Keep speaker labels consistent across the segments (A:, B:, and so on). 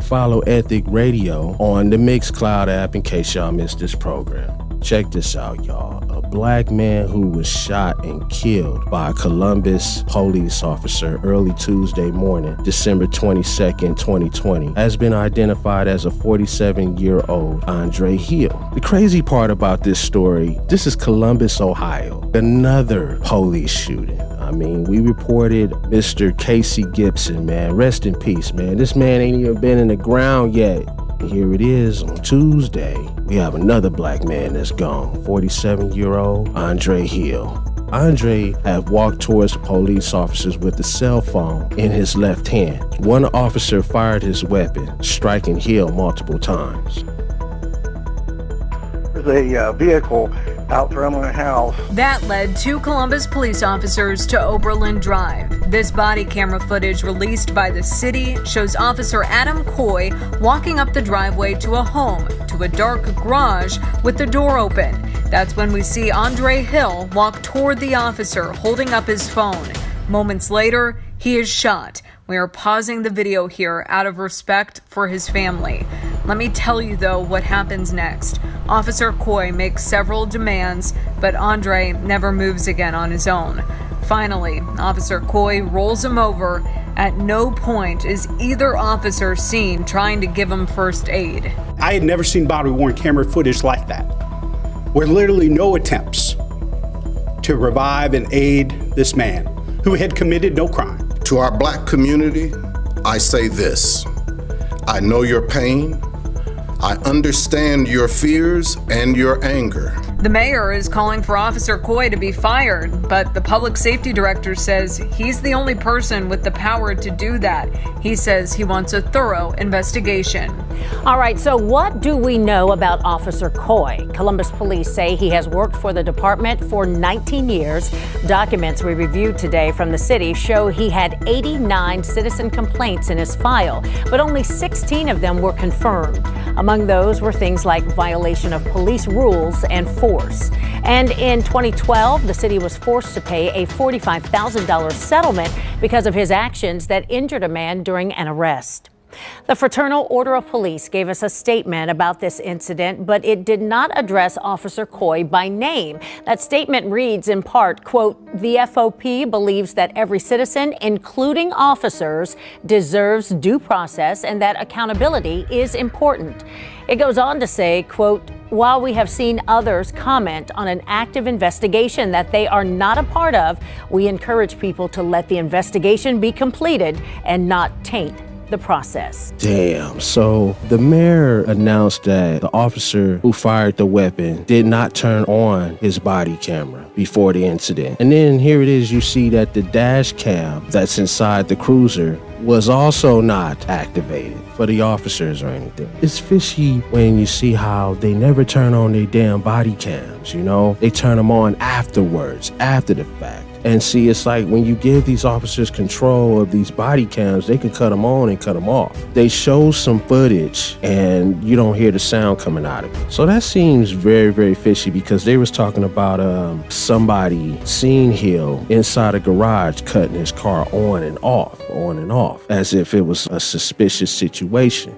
A: follow Ethic Radio on the Mixcloud app in case y'all missed this program. Check this out, y'all. A black man who was shot and killed by a Columbus police officer early Tuesday morning, December 22nd, 2020, has been identified as a 47-year-old Andre Hill. The crazy part about this story, this is Columbus, Ohio. Another police shooting. I mean, we reported Mr. Casey Gibson, man. Rest in peace, man. This man ain't even been in the ground yet. Here it is on Tuesday. We have another black man that's gone, 47-year-old Andre Hill. Andre had walked towards the police officers with a cell phone in his left hand. One officer fired his weapon, striking Hill multiple times.
B: There's a vehicle out front of a house.
C: That led two Columbus police officers to Oberlin Drive. This body camera footage released by the city shows Officer Adam Coy walking up the driveway to a home, to a dark garage with the door open. That's when we see Andre Hill walk toward the officer holding up his phone. Moments later, he is shot. We are pausing the video here out of respect for his family. Let me tell you, though, what happens next. Officer Coy makes several demands, but Andre never moves again on his own. Finally, Officer Coy rolls him over. At no point is either officer seen trying to give him first aid.
D: I had never seen body-worn camera footage like that, where literally no attempts to revive and aid this man who had committed no crime.
E: To our black community, I say this: I know your pain, I understand your fears and your anger.
C: The mayor is calling for Officer Coy to be fired, but the public safety director says he's the only person with the power to do that. He says he wants a thorough investigation.
F: All right, so what do we know about Officer Coy? Columbus police say he has worked for the department for 19 years. Documents we reviewed today from the city show he had 89 citizen complaints in his file, but only 16 of them were confirmed. Among those were things like violation of police rules and force. And in 2012, the city was forced to pay a $45,000 settlement because of his actions that injured a man during an arrest. The Fraternal Order of Police gave us a statement about this incident, but it did not address Officer Coy by name. That statement reads in part, quote, "The FOP believes that every citizen, including officers, deserves due process and that accountability is important." It goes on to say, quote, "While we have seen others comment on an active investigation that they are not a part of, we encourage people to let the investigation be completed and not taint the process."
A: Damn. So the mayor announced that the officer who fired the weapon did not turn on his body camera before the incident. And then here it is, you see that the dash cam that's inside the cruiser was also not activated for the officers or anything. It's fishy when you see how they never turn on their damn body cams, you know? They turn them on afterwards, after the fact. And see, it's like when you give these officers control of these body cams, they can cut them on and cut them off. They show some footage and you don't hear the sound coming out of it. So that seems very, very fishy because they was talking about somebody seeing Hill inside a garage cutting his car on and off, as if it was a suspicious situation.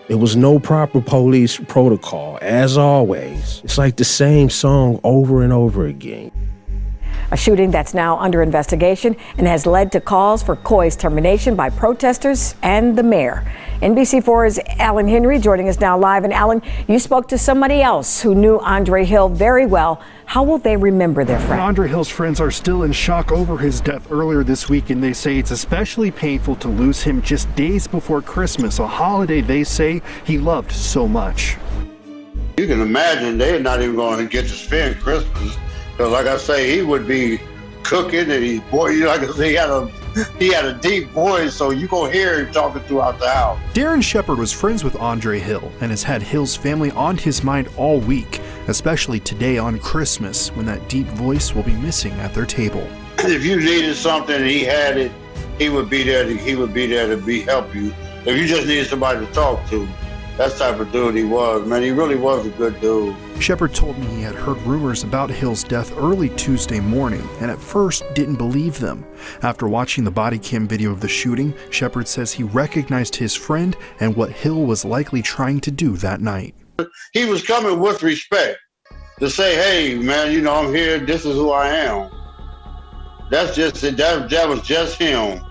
A: There was no proper police protocol, as always. It's like the same song over and over again.
G: A shooting that's now under investigation and has led to calls for Coy's termination by protesters and the mayor. NBC4's Alan Henry joining us now live. And Alan, you spoke to somebody else who knew Andre Hill very well. How will they remember their friend?
H: Andre Hill's friends are still in shock over his death earlier this week, and they say it's especially painful to lose him just days before Christmas, a holiday they say he loved so much.
I: You can imagine they're not even going to get to spend Christmas. Because like I say, he would be cooking and like I say, he had a deep voice, so you gonna hear him talking throughout the house.
H: Darren Shepard was friends with Andre Hill and has had Hill's family on his mind all week, especially today on Christmas, when that deep voice will be missing at their table.
I: If you needed something and he had it, he would be there to help you. If you just needed somebody to talk to, That's the type of dude he was, man. He really was a good dude.
H: Shepard told me he had heard rumors about Hill's death early Tuesday morning and at first didn't believe them. After watching the body cam video of the shooting, Shepard says he recognized his friend and what Hill was likely trying to do that night.
I: He was coming with respect to say, hey, man, you know, I'm here. This is who I am. That's just it. That was just him.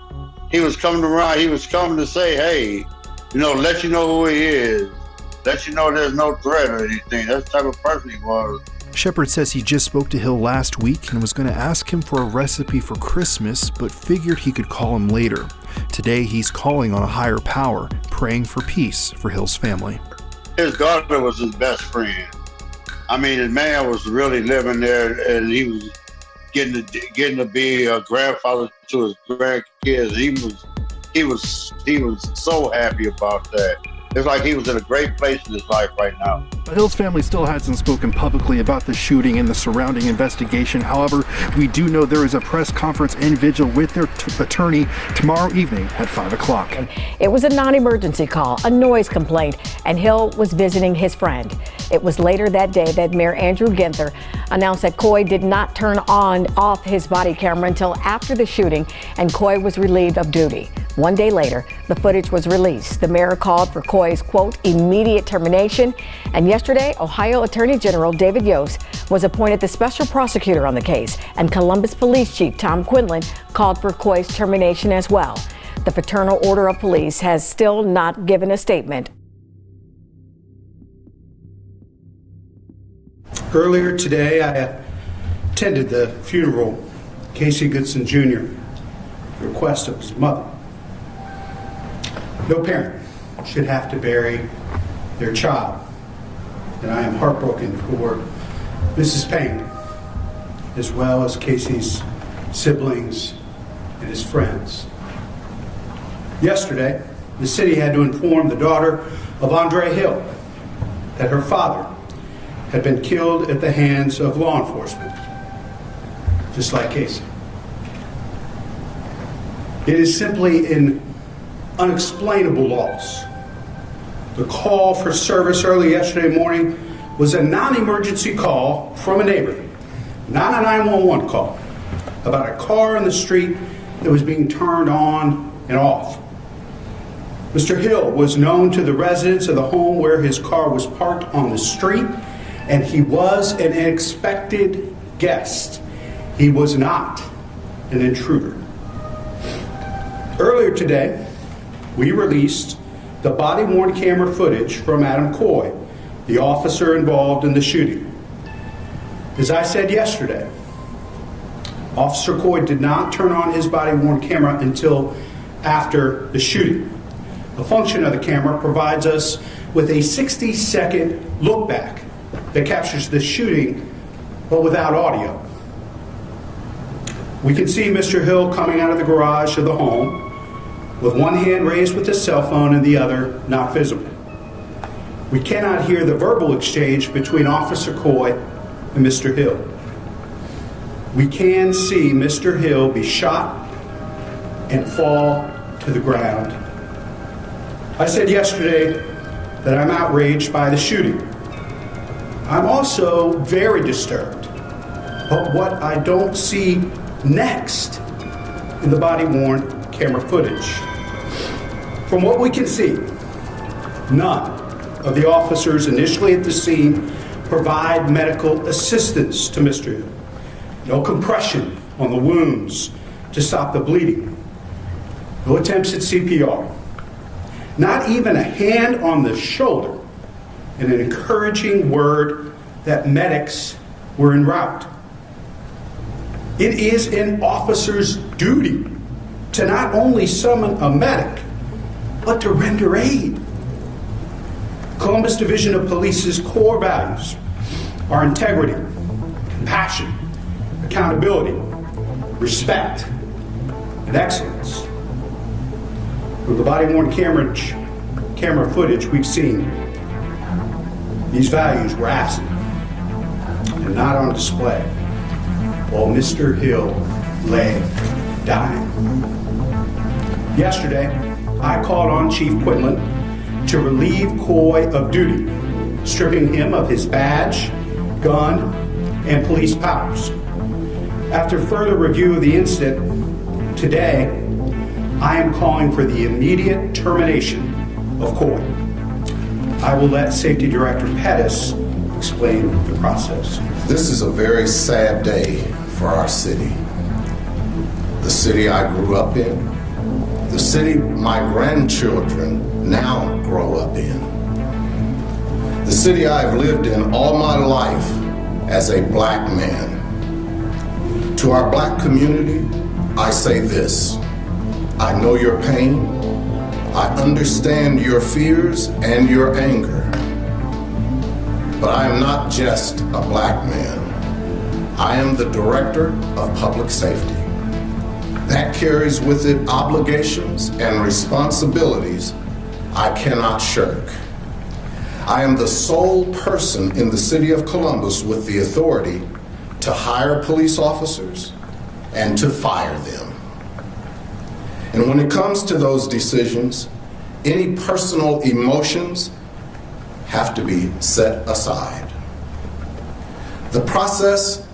I: He was coming around. He was coming to say, hey, you know, let you know who he is. Let you know there's no threat or anything. That's the type of person he was.
H: Shepard says he just spoke to Hill last week and was going to ask him for a recipe for Christmas, but figured he could call him later. Today, he's calling on a higher power, praying for peace for Hill's family.
I: His daughter was his best friend. I mean, the man was really living there, and he was getting to be a grandfather to his grandkids. He was so happy about that. It's like he was in a great place in his life right now.
H: Hill's family still hasn't spoken publicly about the shooting and the surrounding investigation. However, we do know there is a press conference and vigil with their attorney tomorrow evening at 5 o'clock.
G: It was a non-emergency call, a noise complaint, and Hill was visiting his friend. It was later that day that Mayor Andrew Ginther announced that Coy did not turn off his body camera until after the shooting, and Coy was relieved of duty. One day later, the footage was released. The mayor called for Coy's, quote, immediate termination. And yesterday, Ohio Attorney General David Yost was appointed the special prosecutor on the case. And Columbus Police Chief Tom Quinlan called for Coy's termination as well. The Fraternal Order of Police has still not given a statement.
D: Earlier today, I attended the funeral of Casey Goodson Jr., the request of his mother. No parent should have to bury their child, and I am heartbroken for Mrs. Payne, as well as Casey's siblings and his friends. Yesterday, the city had to inform the daughter of Andre Hill that her father had been killed at the hands of law enforcement, just like Casey. It is simply an unexplainable loss. The call for service early yesterday morning was a non-emergency call from a neighbor, not a 911 call, about a car in the street that was being turned on and off. Mr. Hill was known to the residents of the home where his car was parked on the street, and he was an expected guest. He was not an intruder. Earlier today, we released the body-worn camera footage from Adam Coy, the officer involved in the shooting. As I said yesterday, Officer Coy did not turn on his body-worn camera until after the shooting. The function of the camera provides us with a 60-second look back that captures the shooting, but without audio. We can see Mr. Hill coming out of the garage of the home with one hand raised with his cell phone and the other not visible. We cannot hear the verbal exchange between Officer Coy and Mr. Hill. We can see Mr. Hill be shot and fall to the ground. I said yesterday that I'm outraged by the shooting. I'm also very disturbed by what I don't see next in the body-worn camera footage. From what we can see, none of the officers initially at the scene provide medical assistance to Mr. Hill. No compression on the wounds to stop the bleeding. No attempts at CPR. Not even a hand on the shoulder and an encouraging word that medics were en route. It is an officer's duty to not only summon a medic, but to render aid. Columbus Division of Police's core values are integrity, compassion, accountability, respect, and excellence. With the body-worn camera footage we've seen, these values were absent and not on display while Mr. Hill lay dying. Yesterday, I called on Chief Quinlan to relieve Coy of duty, stripping him of his badge, gun, and police powers. After further review of the incident, today, I am calling for the immediate termination of Coy. I will let Safety Director Pettus explain the process.
E: This is a very sad day for our city. The city I grew up in, the city my grandchildren now grow up in. The city I've lived in all my life as a black man. To our black community, I say this: I know your pain, I understand your fears and your anger, but I am not just a black man. I am the Director of Public Safety. That carries with it obligations and responsibilities I cannot shirk. I am the sole person in the city of Columbus with the authority to hire police officers and to fire them. And when it comes to those decisions, any personal emotions have to be set aside. The process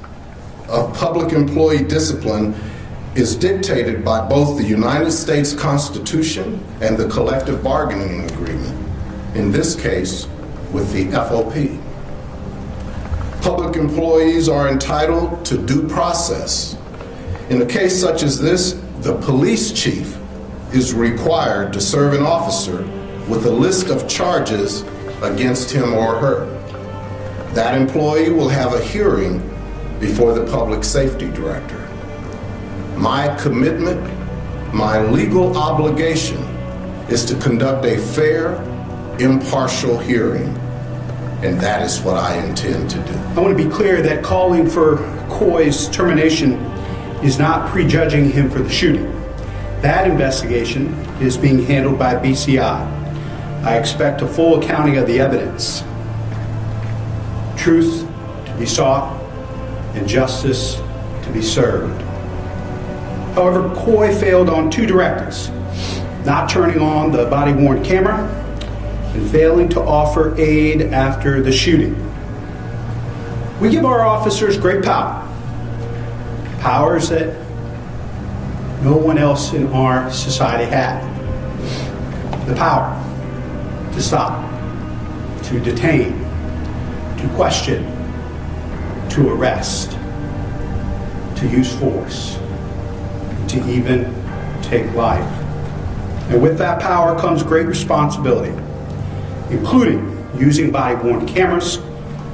E: of public employee discipline is dictated by both the United States Constitution and the collective bargaining agreement, in this case, with the FOP. Public employees are entitled to due process. In a case such as this, the police chief is required to serve an officer with a list of charges against him or her. That employee will have a hearing before the public safety director. My commitment, my legal obligation, is to conduct a fair, impartial hearing, and that is what I intend to do.
D: I want to be clear that calling for Coy's termination is not prejudging him for the shooting. That investigation is being handled by BCI. I expect a full accounting of the evidence, truth to be sought, and justice to be served. However, Coy failed on two directives: not turning on the body-worn camera and failing to offer aid after the shooting. We give our officers great power, powers that no one else in our society had. The power to stop, to detain, to question, to arrest, to use force, to even take life. And with that power comes great responsibility, including using body-worn cameras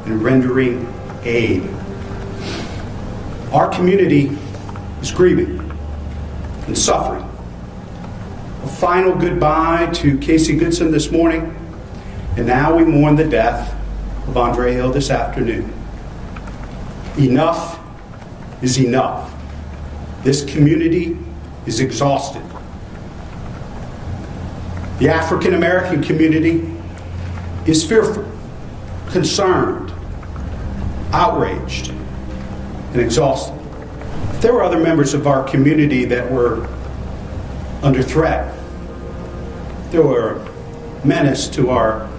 D: and rendering aid. Our community is grieving and suffering. A final goodbye to Casey Goodson this morning, and now we mourn the death of Andre Hill this afternoon. Enough is enough. This community is exhausted. The African American community is fearful, concerned, outraged, and exhausted. If there were other members of our community that were under threat, there were menace to our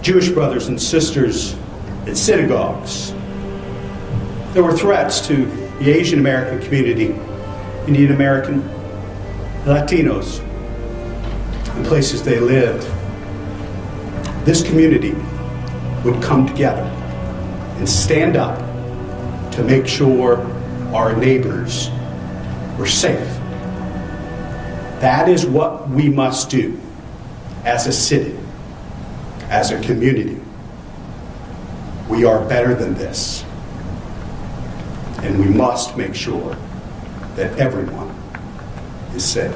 D: Jewish brothers and sisters at synagogues, there were threats to the Asian American community, Indian American, Latinos, and places they lived, this community would come together and stand up to make sure our neighbors were safe. That is what we must do as a city, as a community. We are better than this, and we must make sure that everyone is safe.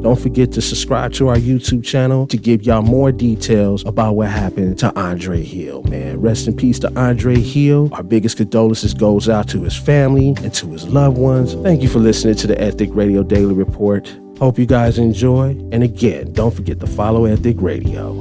A: Don't forget to subscribe to our YouTube channel to give y'all more details about what happened to Andre Hill, man. Rest in peace to Andre Hill. Our biggest condolences goes out to his family and to his loved ones. Thank you for listening to the Ethic Radio Daily Report. Hope you guys enjoy. And again, don't forget to follow Ethic Radio.